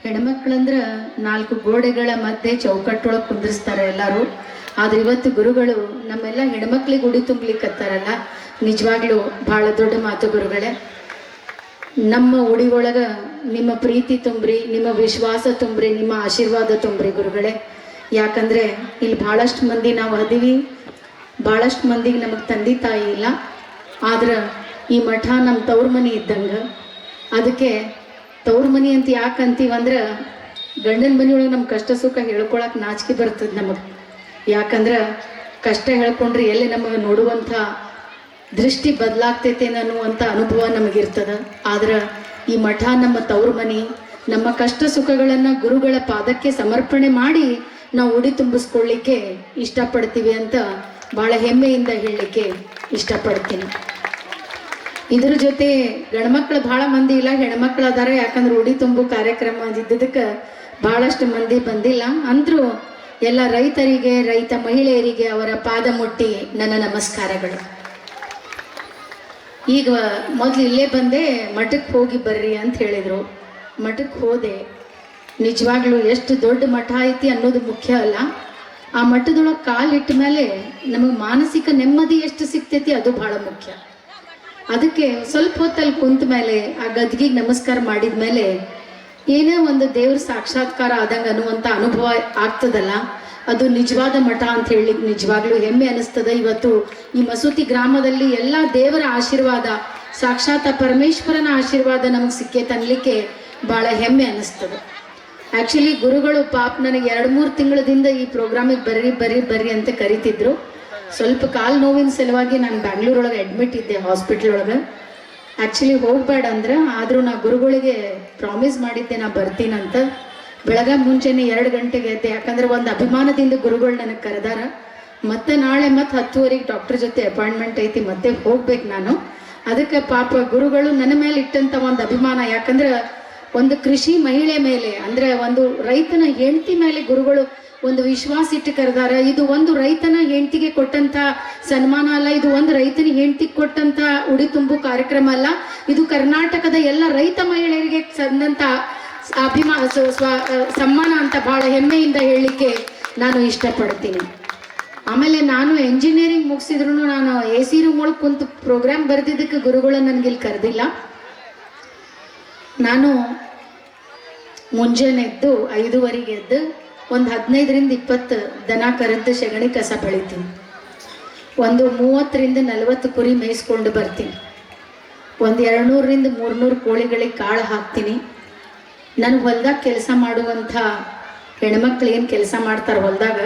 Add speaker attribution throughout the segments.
Speaker 1: ಹೆಣ್ಮಕ್ಳಂದ್ರೆ 4 ಗೋಡೆಗಳ ಮಧ್ಯೆ ಚೌಕಟ್ಟೊಳಗೆ ಕುಂದಿರ್ಸ್ತಾರೆ ಎಲ್ಲರೂ. ಆದ್ರೆ ಇವತ್ತು ಗುರುಗಳು ನಮ್ಮೆಲ್ಲ ಹೆಣ್ಮಕ್ಳಿಗೆ ಉಡಿ ತುಂಬಲಿಕ್ಕತ್ತಾರಲ್ಲ, ನಿಜವಾಗ್ಲೂ ಭಾಳ ದೊಡ್ಡ ಮಾತು ಗುರುಗಳೇ. ನಮ್ಮ ಉಡಿ ಒಳಗೆ ನಿಮ್ಮ ಪ್ರೀತಿ ತುಂಬ್ರಿ, ನಿಮ್ಮ ವಿಶ್ವಾಸ ತುಂಬ್ರಿ, ನಿಮ್ಮ ಆಶೀರ್ವಾದ ತುಂಬ್ರಿ ಗುರುಗಳೇ. ಯಾಕಂದ್ರೆ ಇಲ್ಲಿ ಭಾಳಷ್ಟು ಮಂದಿ ನಾವು ಅದೀವಿ, ಭಾಳಷ್ಟು ಮಂದಿಗೆ ನಮಗೆ ತಂದೆ ತಾಯಿ ಇಲ್ಲ. ಆದ್ರೆ ಈ ಮಠ ನಮ್ಮ ತವ್ರ ಮನೆ ಇದ್ದಂಗೆ. ಅದಕ್ಕೆ ತವ್ರ ಮನೆ ಅಂತ ಯಾಕೆ ಅಂತೀವಂದ್ರೆ, ಗಂಡನ ಮನೆಯೊಳಗೆ ನಮ್ಮ ಕಷ್ಟ ಸುಖ ಹೇಳ್ಕೊಳಕ್ಕೆ ನಾಚಿಕೆ ಬರ್ತದೆ ನಮಗೆ. ಯಾಕಂದ್ರೆ ಕಷ್ಟ ಹೇಳ್ಕೊಂಡ್ರೆ ಎಲ್ಲಿ ನಮಗೆ ನೋಡುವಂಥ ದೃಷ್ಟಿ ಬದಲಾಗ್ತೈತೆ ಅನ್ನುವಂಥ ಅನುಭವ ನಮಗಿರ್ತದೆ. ಆದ್ರೆ ಈ ಮಠ ನಮ್ಮ ತವ್ರ ಮನೆ. ನಮ್ಮ ಕಷ್ಟ ಸುಖಗಳನ್ನು ಗುರುಗಳ ಪಾದಕ್ಕೆ ಸಮರ್ಪಣೆ ಮಾಡಿ ನಾವು ಉಡಿ ತುಂಬಿಸ್ಕೊಳ್ಳಿಕ್ಕೆ ಇಷ್ಟಪಡ್ತೀವಿ ಅಂತ ಭಾಳ ಹೆಮ್ಮೆಯಿಂದ ಹೇಳಲಿಕ್ಕೆ ಇಷ್ಟಪಡ್ತೀನಿ. ಇದ್ರ ಜೊತೆ ಗಂಡ್ಮಕ್ಳು ಭಾಳ ಮಂದಿ ಇಲ್ಲ, ಹೆಣ್ಮಕ್ಳು ಅದಾರ. ಯಾಕಂದ್ರೆ ಉಡಿ ತುಂಬು ಕಾರ್ಯಕ್ರಮ ಇದ್ದದಕ್ಕೆ ಭಾಳಷ್ಟು ಮಂದಿ ಬಂದಿಲ್ಲ. ಅಂದರೂ ಎಲ್ಲ ರೈತರಿಗೆ, ರೈತ ಮಹಿಳೆಯರಿಗೆ ಅವರ ಪಾದ ಮುಟ್ಟಿ ನನ್ನ ನಮಸ್ಕಾರಗಳು. ಈಗ ಮೊದಲು ಇಲ್ಲೇ ಬಂದೆ, ಮಠಕ್ಕೆ ಹೋಗಿ ಬರ್ರಿ ಅಂತ ಹೇಳಿದರು. ಮಠಕ್ಕೆ ಹೋದೆ. ನಿಜವಾಗ್ಲೂ ಎಷ್ಟು ದೊಡ್ಡ ಮಠ ಐತಿ ಅನ್ನೋದು ಮುಖ್ಯ ಅಲ್ಲ, ಆ ಮಠದೊಳಗೆ ಕಾಲಿಟ್ಟ ಮೇಲೆ ನಮಗೆ ಮಾನಸಿಕ ನೆಮ್ಮದಿ ಎಷ್ಟು ಸಿಗ್ತೈತಿ ಅದು ಭಾಳ ಮುಖ್ಯ. ಅದಕ್ಕೆ ಸ್ವಲ್ಪ ಹೊತ್ತಲ್ಲಿ ಕುಂತ ಮೇಲೆ ಆ ಗದ್ಗಿಗೆ ನಮಸ್ಕಾರ ಮಾಡಿದ ಮೇಲೆ ಏನೇ ಒಂದು ದೇವ್ರ ಸಾಕ್ಷಾತ್ಕಾರ ಆದಂಗೆ ಅನ್ನುವಂಥ ಅನುಭವ ಆಗ್ತದಲ್ಲ, ಅದು ನಿಜವಾದ ಮಠ ಅಂತ ಹೇಳಲಿಕ್ಕೆ ನಿಜವಾಗ್ಲೂ ಹೆಮ್ಮೆ ಅನಿಸ್ತದೆ. ಇವತ್ತು ಈ ಮಸೂತಿ ಗ್ರಾಮದಲ್ಲಿ ಎಲ್ಲ ದೇವರ ಆಶೀರ್ವಾದ, ಸಾಕ್ಷಾತ್ ಪರಮೇಶ್ವರನ ಆಶೀರ್ವಾದ ನಮಗೆ ಸಿಕ್ಕೇ ತನ್ನಲಿಕ್ಕೆ ಭಾಳ ಹೆಮ್ಮೆ ಅನಿಸ್ತದೆ. ಆ್ಯಕ್ಚುಲಿ ಗುರುಗಳು ಪಾಪ ನನಗೆ 2-3 ತಿಂಗಳದಿಂದ ಈ ಪ್ರೋಗ್ರಾಮಿಗೆ ಬರ್ರಿ ಬರ್ರಿ ಬರ್ರಿ ಅಂತ ಕರಿತಿದ್ರು. ಸ್ವಲ್ಪ ಕಾಲು ನೋವಿನ ಸಲುವಾಗಿ ನಾನು ಬ್ಯಾಂಗ್ಳೂರೊಳಗೆ ಅಡ್ಮಿಟ್ ಇದ್ದೆ, ಹಾಸ್ಪಿಟ್ಲ್ ಒಳಗೆ. ಆ್ಯಕ್ಚುಲಿ ಹೋಗಬೇಡ ಅಂದ್ರೆ, ಆದರೂ ನಾ ಗುರುಗಳಿಗೆ ಪ್ರಾಮಿಸ್ ಮಾಡಿದ್ದೆ ನಾ ಬರ್ತೀನಂತ. ಬೆಳಗ್ಗೆ ಮುಂಚೆನೆ 2 ಗಂಟೆಗೆ ಎದ್ದೆ. ಯಾಕಂದ್ರೆ ಒಂದು ಅಭಿಮಾನದಿಂದ ಗುರುಗಳು ನನಗೆ ಕರೆದಾರ. ಮತ್ತೆ ನಾಳೆ ಮತ್ತೆ 10:30ಗೆ ಡಾಕ್ಟರ್ ಜೊತೆ ಅಪಾಯಿಂಟ್ಮೆಂಟ್ ಐತಿ, ಮತ್ತೆ ಹೋಗ್ಬೇಕು ನಾನು. ಅದಕ್ಕೆ ಪಾಪ ಗುರುಗಳು ನನ್ನ ಮೇಲೆ ಇಟ್ಟಂಥ ಒಂದು ಅಭಿಮಾನ. ಯಾಕಂದ್ರೆ ಒಂದು ಕೃಷಿ ಮಹಿಳೆ ಮೇಲೆ, ಅಂದರೆ ಒಂದು ರೈತನ ಹೆಂಡತಿ ಮೇಲೆ ಗುರುಗಳು ಒಂದು ವಿಶ್ವಾಸ ಇಟ್ಟು ಕರೆದಾರ. ಇದು ಒಂದು ರೈತನ ಹೆಂಡತಿಗೆ ಕೊಟ್ಟಂತ ಸನ್ಮಾನ ಅಲ್ಲ, ಇದು ಒಂದು ರೈತನ ಹೆಂಡತಿಗೆ ಕೊಟ್ಟಂತ ಉಡಿ ತುಂಬು ಕಾರ್ಯಕ್ರಮ ಅಲ್ಲ, ಇದು ಕರ್ನಾಟಕದ ಎಲ್ಲ ರೈತ ಮಹಿಳೆಯರಿಗೆ ಸಂದಂತ ಸಮ್ಮಾನ ಅಂತ ಭಾಳ ಹೆಮ್ಮೆಯಿಂದ ಹೇಳಲಿಕ್ಕೆ ನಾನು ಇಷ್ಟಪಡ್ತೀನಿ. ಆಮೇಲೆ ನಾನು ಎಂಜಿನಿಯರಿಂಗ್ ಮುಗಿಸಿದ್ರು ನಾನು AC ರೂಮ್ ಒಳಗೆ ಕುಂತು ಪ್ರೋಗ್ರಾಮ್ ಬರೆದಿದ್ದಕ್ಕೆ ಗುರುಗಳು ನನಗಿಲ್ಲಿ ಕರೆದಿಲ್ಲ. ನಾನು ಮುಂಜಾನೆ ಎದ್ದು 5:15 ಎದ್ದು ಒಂದು 15ರಿಂದ 20 ದನ ಕರೆದು ಸಗಣಿ ಕಸ ಬೆಳಿತೀನಿ. ಒಂದು 30ರಿಂದ 40 ಕುರಿ ಮೇಯಿಸ್ಕೊಂಡು ಬರ್ತೀನಿ. ಒಂದು 200ರಿಂದ 300 ಕೋಳಿಗಳಿಗೆ ಕಾಳು ಹಾಕ್ತೀನಿ. ನಾನು ಹೊಲ್ದಾಗ ಕೆಲಸ ಮಾಡುವಂಥ ಹೆಣ್ಮಕ್ಳು ಏನು ಕೆಲಸ ಮಾಡ್ತಾರೆ ಹೊಲ್ದಾಗ,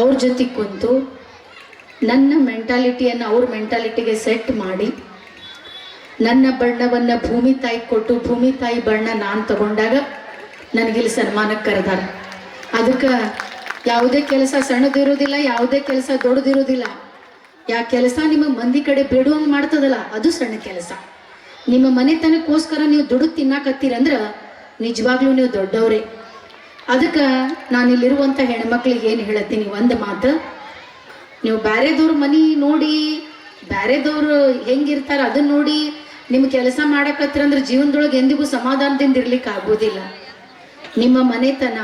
Speaker 1: ಅವ್ರ ಜೊತೆ ಕುಂತು ನನ್ನ ಮೆಂಟಾಲಿಟಿಯನ್ನು ಅವ್ರ ಮೆಂಟಾಲಿಟಿಗೆ ಸೆಟ್ ಮಾಡಿ, ನನ್ನ ಬಣ್ಣವನ್ನು ಭೂಮಿ ತಾಯಿ ಕೊಟ್ಟು ಭೂಮಿ ತಾಯಿ ಬಣ್ಣ ನಾನು ತಗೊಂಡಾಗ ನನಗಿಲ್ಲಿ ಸನ್ಮಾನಕ್ಕೆ ಕರೆದಾರೆ. ಅದಕ್ಕೆ ಯಾವುದೇ ಕೆಲಸ ಸಣ್ಣದಿರೋದಿಲ್ಲ, ಯಾವುದೇ ಕೆಲಸ ದೊಡ್ಡದಿರೋದಿಲ್ಲ. ಯಾ ಕೆಲಸ ನಿಮಗೆ ಮಂದಿ ಕಡೆ ಬೇಡುವಂಗೆ ಮಾಡ್ತದಲ್ಲ, ಅದು ಸಣ್ಣ ಕೆಲಸ. ನಿಮ್ಮ ಮನೆತನಕ್ಕೋಸ್ಕರ ನೀವು ದುಡ್ಡು ತಿನ್ನಾಕತ್ತೀರಂದ್ರೆ ನಿಜವಾಗ್ಲೂ ನೀವು ದೊಡ್ಡವರೇ. ಅದಕ್ಕೆ ನಾನಿಲ್ಲಿರುವಂಥ ಹೆಣ್ಮಕ್ಳಿಗೆ ಏನು ಹೇಳತ್ತೀನಿ, ಒಂದು ಮಾತು, ನೀವು ಬೇರೆದವ್ರ ಮನೆ ನೋಡಿ, ಬೇರೆದವ್ರು ಹೆಂಗಿರ್ತಾರೆ ಅದನ್ನ ನೋಡಿ ನಿಮ್ಮ ಕೆಲಸ ಮಾಡಕತ್ತೀರಂದ್ರೆ ಜೀವನದೊಳಗೆ ಎಂದಿಗೂ ಸಮಾಧಾನದಿಂದ ಇರ್ಲಿಕ್ಕೆ ಆಗೋದಿಲ್ಲ. ನಿಮ್ಮ ಮನೆತನ,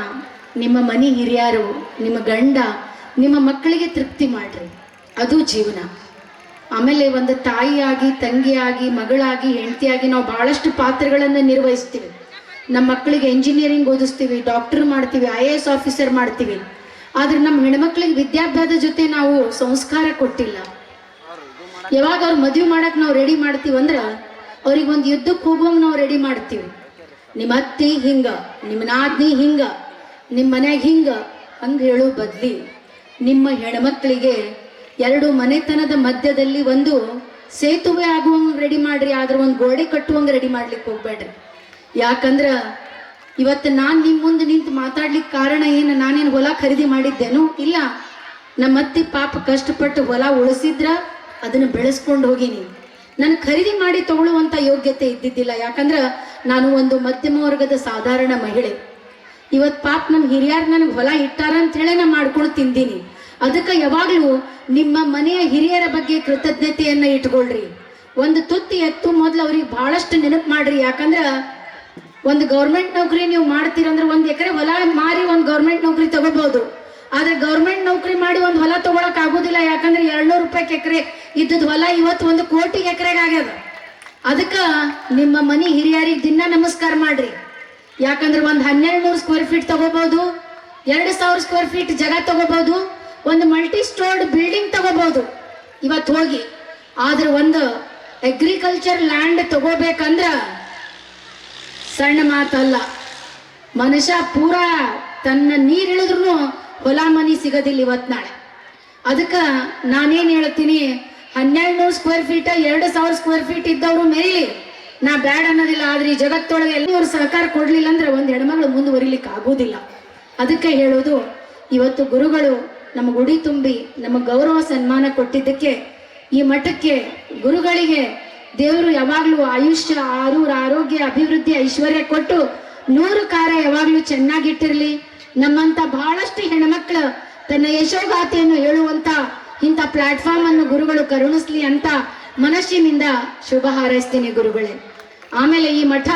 Speaker 1: ನಿಮ್ಮ ಮನೆ ಹಿರಿಯರು, ನಿಮ್ಮ ಗಂಡ, ನಿಮ್ಮ ಮಕ್ಕಳಿಗೆ ತೃಪ್ತಿ ಮಾಡ್ರಿ, ಅದು ಜೀವನ. ಆಮೇಲೆ ಒಂದು ತಾಯಿಯಾಗಿ, ತಂಗಿಯಾಗಿ, ಮಗಳಾಗಿ, ಹೆಂಡತಿಯಾಗಿ ನಾವು ಭಾಳಷ್ಟು ಪಾತ್ರಗಳನ್ನು ನಿರ್ವಹಿಸ್ತೀವಿ. ನಮ್ಮ ಮಕ್ಕಳಿಗೆ ಎಂಜಿನಿಯರಿಂಗ್ ಓದಿಸ್ತೀವಿ, ಡಾಕ್ಟರ್ ಮಾಡ್ತೀವಿ, IAS ಆಫೀಸರ್ ಮಾಡ್ತೀವಿ. ಆದ್ರೆ ನಮ್ಮ ಹೆಣ್ಮಕ್ಳಿಗೆ ವಿದ್ಯಾಭ್ಯಾಸದ ಜೊತೆ ನಾವು ಸಂಸ್ಕಾರ ಕೊಟ್ಟಿಲ್ಲ. ಯಾವಾಗ ಅವ್ರು ಮದುವೆ ಮಾಡಕ್ಕೆ ನಾವು ರೆಡಿ ಮಾಡ್ತೀವಂದ್ರೆ ಅವ್ರಿಗೆ ಒಂದು ಯುದ್ಧಕ್ಕೆ ಹೋಗುವಂಗೆ ನಾವು ರೆಡಿ ಮಾಡ್ತೀವಿ. ನಿಮ್ಮ ಅತ್ತಿ ಹಿಂಗ, ನಿಮ್ಮ ನಾದ್ನಿ ಹಿಂಗ, ನಿಮ್ಮ ಮನ್ಯಾಗ ಹಿಂಗ ಹಂಗೆ ಹೇಳೋ ಬದ್ಲಿ ನಿಮ್ಮ ಹೆಣ್ಮಕ್ಳಿಗೆ 2 ಮನೆತನದ ಮಧ್ಯದಲ್ಲಿ ಒಂದು ಸೇತುವೆ ಆಗುವಂಗೆ ರೆಡಿ ಮಾಡ್ರಿ, ಆದ್ರೆ ಒಂದು ಗೋಡೆ ಕಟ್ಟುವಂಗೆ ರೆಡಿ ಮಾಡ್ಲಿಕ್ಕೆ ಹೋಗ್ಬೇಡ್ರಿ. ಯಾಕಂದ್ರೆ ಇವತ್ತು ನಾನು ನಿಮ್ಮ ಮುಂದೆ ನಿಂತು ಮಾತಾಡ್ಲಿಕ್ಕೆ ಕಾರಣ ಏನು, ನಾನೇನು ಹೊಲ ಖರೀದಿ ಮಾಡಿದ್ದೇನು ಇಲ್ಲ. ನಮ್ಮ ಅತ್ತಿ ಪಾಪ ಕಷ್ಟಪಟ್ಟು ಹೊಲ ಉಳಿಸಿದ್ರ ಅದನ್ನು ಬೆಳೆಸ್ಕೊಂಡು ಹೋಗಿನಿ. ನಾನು ಖರೀದಿ ಮಾಡಿ ತಗೊಳ್ಳುವಂಥ ಯೋಗ್ಯತೆ ಇದ್ದಿದ್ದಿಲ್ಲ. ಯಾಕಂದ್ರೆ ನಾನು ಒಂದು ಮಧ್ಯಮ ವರ್ಗದ ಸಾಧಾರಣ ಮಹಿಳೆ. ಇವತ್ತು ಪಾಪ ನಮ್ಮ ಹಿರಿಯರು ನನಗೆ ಹೊಲ ಇಟ್ಟಾರ ಅಂತ ಹೇಳಿ ನಾನು ಮಾಡ್ಕೊಂಡು ತಿಂದೀನಿ. ಅದಕ್ಕೆ ಯಾವಾಗಲೂ ನಿಮ್ಮ ಮನೆಯ ಹಿರಿಯರ ಬಗ್ಗೆ ಕೃತಜ್ಞತೆಯನ್ನು ಇಟ್ಕೊಳ್ರಿ. ಒಂದು ತುತ್ತಿ ಎತ್ತು ಮೊದಲು ಅವ್ರಿಗೆ ಭಾಳಷ್ಟು ನೆನಪು ಮಾಡ್ರಿ. ಯಾಕಂದ್ರೆ ಒಂದು ಗೌರ್ಮೆಂಟ್ ನೌಕರಿ ನೀವು ಮಾಡ್ತೀರಂದ್ರೆ 1 ಎಕರೆ ಹೊಲ ಮಾರಿ ಒಂದು ಗೌರ್ಮೆಂಟ್ ನೌಕರಿ ತಗೋಬಹುದು. ಆದ್ರೆ ಗೌರ್ಮೆಂಟ್ ನೌಕರಿ ಮಾಡಿ ಒಂದು ಹೊಲ ತಗೊಳಕ್ ಆಗೋದಿಲ್ಲ. ಯಾಕಂದ್ರೆ 200 ರೂಪಾಯಿಗೆ ಎಕರೆ ಇದ್ದದ್ ಹೊಲ ಇವತ್ತು 1 ಕೋಟಿ ಎಕರೆಗೆ ಆಗ್ಯದ. ಅದಕ್ಕ ನಿಮ್ಮ ಮನಿ ಹಿರಿಯರಿಗೆ ದಿನ ನಮಸ್ಕಾರ ಮಾಡ್ರಿ. ಯಾಕಂದ್ರೆ ಒಂದು 1200 ಸ್ಕ್ವೇರ್ ಫೀಟ್ ತಗೋಬಹುದು, 2000 ಸ್ಕ್ವೇರ್ ಫೀಟ್ ಜಾಗ ತಗೋಬಹುದು, ಒಂದು ಮಲ್ಟಿ ಸ್ಟೋರ್ಡ್ ಬಿಲ್ಡಿಂಗ್ ತಗೋಬಹುದು ಇವತ್ತು ಹೋಗಿ. ಆದ್ರೆ ಒಂದು ಅಗ್ರಿಕಲ್ಚರ್ ಲ್ಯಾಂಡ್ ತಗೋಬೇಕಂದ್ರ ಸಣ್ಣ ಮಾತಲ್ಲ. ಮನುಷ್ಯ ಪೂರಾ ತನ್ನ ನೀರಿಳಿದ್ರು ಹೊಲ ಮನಿ ಸಿಗೋದಿಲ್ಲ ಇವತ್ ನಾಳೆ. ಅದಕ್ಕ ನಾನೇನ್ ಹೇಳ್ತೀನಿ, 1200 ಸ್ಕ್ವೇರ್ ಫೀಟ್ 2000 ಸ್ಕ್ವೇರ್ ಫೀಟ್ ಇದ್ದವ್ರು ಮೆರಿಲಿ, ನಾ ಬ್ಯಾಡ್ ಅನ್ನೋದಿಲ್ಲ. ಆದ್ರೆ ಈ ಜಗತ್ತೊಳಗೆ ಎಲ್ಲರೂ ಸಹಕಾರ ಕೊಡ್ಲಿಲ್ಲ ಅಂದ್ರೆ ಒಂದು ಹೆಣ್ಮಗಳು ಮುಂದುವರಿಲಿಕ್ಕೆ ಆಗೋದಿಲ್ಲ. ಅದಕ್ಕೆ ಹೇಳೋದು, ಇವತ್ತು ಗುರುಗಳು ನಮ್ಮ ಗುಡಿ ತುಂಬಿ ನಮ್ಮ ಗೌರವ ಸನ್ಮಾನ ಕೊಟ್ಟಿದ್ದಕ್ಕೆ ಈ ಮಠಕ್ಕೆ ಗುರುಗಳಿಗೆ ದೇವರು ಯಾವಾಗ್ಲೂ ಆಯುಷ್ಯ ಆರೋಗ್ಯ ಅಭಿವೃದ್ಧಿ ಐಶ್ವರ್ಯ ಕೊಟ್ಟು 100 ಕಾರ ಯಾವಾಗ್ಲೂ ಚೆನ್ನಾಗಿಟ್ಟಿರ್ಲಿ. ನಮ್ಮಂತ ಬಹಳಷ್ಟು ಹೆಣ್ಮಕ್ಳು ತನ್ನ ಯಶೋಗಾಥೆಯನ್ನು ಹೇಳುವಂತ ಇಂಥ ಪ್ಲಾಟ್ಫಾರ್ಮ್ ಅನ್ನು ಗುರುಗಳು ಕರುಣಿಸ್ಲಿ ಅಂತ ಮನಸ್ಸಿನಿಂದ ಶುಭ ಹಾರೈಸ್ತೀನಿ ಗುರುಗಳೇ. ಆಮೇಲೆ ಈ ಮಠ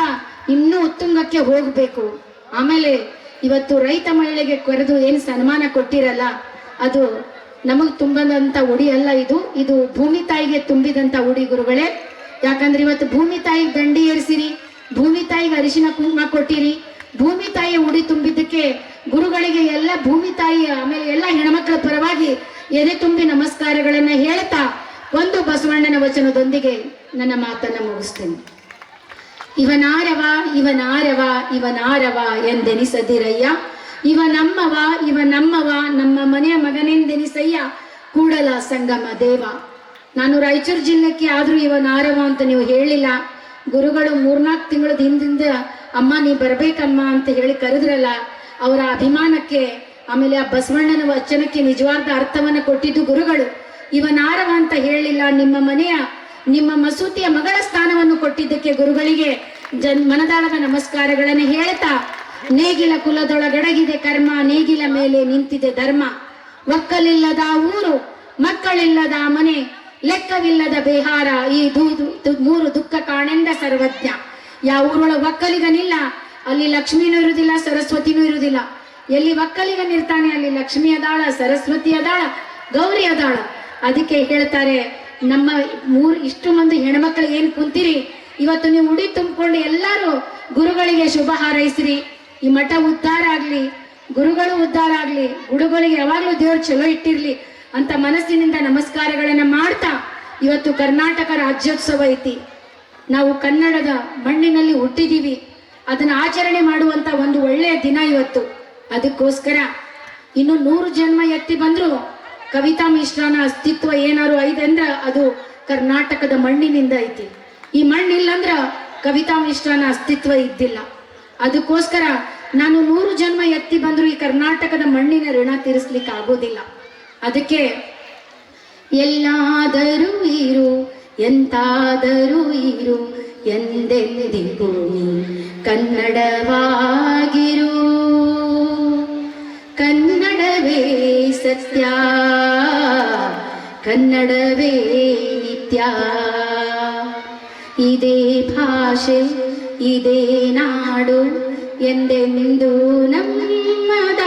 Speaker 1: ಇನ್ನೂ ಉತ್ತುಂಗಕ್ಕೆ ಹೋಗ್ಬೇಕು. ಆಮೇಲೆ ಇವತ್ತು ರೈತ ಮಹಿಳೆಗೆ ಕರೆದು ಏನು ಸನ್ಮಾನ ಕೊಟ್ಟಿರಲ್ಲ, ಅದು ನಮಗ್ ತುಂಬಿದಂತ ಉಡಿ ಅಲ್ಲ, ಇದು ಭೂಮಿ ತಾಯಿಗೆ ತುಂಬಿದಂತ ಉಡಿ ಗುರುಗಳೇ. ಯಾಕಂದ್ರೆ ಇವತ್ತು ಭೂಮಿ ತಾಯಿಗೆ ದಂಡಿ ಏರಿಸಿರಿ, ಭೂಮಿ ತಾಯಿಗೆ ಅರಿಶಿನ ಕುಂಕುಮ ಕೊಟ್ಟಿರಿ. ಭೂಮಿ ತಾಯಿಯ ಉಡಿ ತುಂಬಿದ್ದಕ್ಕೆ ಗುರುಗಳಿಗೆ ಎಲ್ಲ ಭೂಮಿ ತಾಯಿಯ ಆಮೇಲೆ ಎಲ್ಲ ಹೆಣ್ಮಕ್ಳ ಪರವಾಗಿ ಎದೆ ತುಂಬಿ ನಮಸ್ಕಾರಗಳನ್ನ ಹೇಳ್ತಾ ಒಂದು ಬಸವಣ್ಣನ ವಚನದೊಂದಿಗೆ ನನ್ನ ಮಾತನ್ನ ಮುಗಿಸ್ತೇನೆ. ಇವನಾರವ ಇವನಾರವ ಇವನಾರವ ಎಂದೆನಿಸದಿರಯ್ಯ, ಇವ ನಮ್ಮವ ನಮ್ಮ ಮನೆಯ ಮಗನೆಂದೆನಿಸಯ್ಯ ಕೂಡಲ ಸಂಗಮ ದೇವ. ನಾನು ರಾಯಚೂರು ಜಿಲ್ಲೆಕ್ಕೆ ಆದ್ರೂ ಇವನಾರವ ಅಂತ ನೀವು ಹೇಳಿಲ್ಲ. ಗುರುಗಳು 3-4 ತಿಂಗಳದ ಹಿಂದಿಂದ ಅಮ್ಮ ನೀ ಬರ್ಬೇಕಮ್ಮ ಅಂತ ಹೇಳಿ ಕರೆದ್ರಲ್ಲ, ಅವರ ಅಭಿಮಾನಕ್ಕೆ ಆಮೇಲೆ ಆ ಬಸವಣ್ಣನ ವಚನಕ್ಕೆ ನಿಜವಾದ ಅರ್ಥವನ್ನ ಕೊಟ್ಟಿದ್ದು ಗುರುಗಳು. ಇವನಾರವ ಅಂತ ಹೇಳಿಲ್ಲ, ನಿಮ್ಮ ಮಸೂತಿಯ ಮಗಳ ಸ್ಥಾನವನ್ನು ಕೊಟ್ಟಿದ್ದಕ್ಕೆ ಗುರುಗಳಿಗೆ ಮನದಾಳದ ನಮಸ್ಕಾರಗಳನ್ನು ಹೇಳ್ತಾ, ನೇಗಿಲ ಕುಲದೊಳಗಡಗಿದೆ ಕರ್ಮ, ನೇಗಿಲ ಮೇಲೆ ನಿಂತಿದೆ ಧರ್ಮ. ಒಕ್ಕಲಿಲ್ಲದ ಊರು, ಮಕ್ಕಳಿಲ್ಲದ ಮನೆ, ಲೆಕ್ಕವಿಲ್ಲದ ಬಿಹಾರ, ಈ 3 ದುಃಖ ಕಾಣೆಂದ ಸರ್ವಜ್ಞ. ಯಾವ ಊರೊಳಗೆ ಒಕ್ಕಲಿಗನಿಲ್ಲ ಅಲ್ಲಿ ಲಕ್ಷ್ಮೀನೂ ಇರುವುದಿಲ್ಲ, ಸರಸ್ವತಿನೂ ಇರುವುದಿಲ್ಲ. ಎಲ್ಲಿ ಒಕ್ಕಲಿಗನಿರ್ತಾನೆ ಅಲ್ಲಿ ಲಕ್ಷ್ಮಿ ಅದಾಳ, ಸರಸ್ವತಿ ಅದಾಳ, ಗೌರಿ ಅದಾಳ. ಅದಕ್ಕೆ ಹೇಳ್ತಾರೆ, ನಮ್ಮ ಇಷ್ಟು ಮಂದಿ ಹೆಣ್ಮಕ್ಳಿಗೆ ಏನ್ ಕುಂತೀರಿ, ಇವತ್ತು ನೀವು ಉಡಿ ತುಂಬಿಕೊಂಡು ಎಲ್ಲರೂ ಗುರುಗಳಿಗೆ ಶುಭ ಹಾರೈಸ್ರಿ. ಈ ಮಠ ಉದ್ಧಾರ ಆಗ್ಲಿ, ಗುರುಗಳು ಉದ್ಧಾರ ಆಗ್ಲಿ, ಗುರುಗಳಿಗೆ ಯಾವಾಗ್ಲೂ ದೇವ್ರು ಚಲೋ ಇಟ್ಟಿರ್ಲಿ ಅಂತ ಮನಸ್ಸಿನಿಂದ ನಮಸ್ಕಾರಗಳನ್ನ ಮಾಡ್ತಾ, ಇವತ್ತು ಕರ್ನಾಟಕ ರಾಜ್ಯೋತ್ಸವ ಐತಿ. ನಾವು ಕನ್ನಡದ ಮಣ್ಣಿನಲ್ಲಿ ಹುಟ್ಟಿದೀವಿ, ಅದನ್ನ ಆಚರಣೆ ಮಾಡುವಂತ ಒಂದು ಒಳ್ಳೆಯ ದಿನ ಇವತ್ತು. ಅದಕ್ಕೋಸ್ಕರ ಇನ್ನು 100 ಜನ್ಮ ಎತ್ತಿ ಬಂದ್ರು ಕವಿತಾ ಮಿಶ್ರಾನ ಅಸ್ತಿತ್ವ ಏನಾರು ಐತೆ ಅಂದ್ರ ಅದು ಕರ್ನಾಟಕದ ಮಣ್ಣಿನಿಂದ ಐತಿ. ಈ ಮಣ್ಣಿಲ್ಲಂದ್ರ ಕವಿತಾ ಮಿಶ್ರಾನ ಅಸ್ತಿತ್ವ ಇದ್ದಿಲ್ಲ. ಅದಕ್ಕೋಸ್ಕರ ನಾನು 100 ಜನ್ಮ ಎತ್ತಿ ಬಂದ್ರು ಈ ಕರ್ನಾಟಕದ ಮಣ್ಣಿನ ಋಣ ತೀರಿಸ್ಲಿಕ್ಕೆ ಆಗೋದಿಲ್ಲ. ಅದಕ್ಕೆ ಎಲ್ಲಾದರೂ ಇರು ಎಂತಾದರೂ ಇರು ಎಂದೆಂದಿಗೂ ಕನ್ನಡವಾಗಿರು, ಕನ್ನಡವೇ ಸತ್ಯ, ಕನ್ನಡವೇ ನಿತ್ಯ. ಇದೇ ಭಾಷೆ ಇದೇ ನಾಡು ಎಂದೆಂದು ನಮ್ಮದಾಗಿರಲಿ.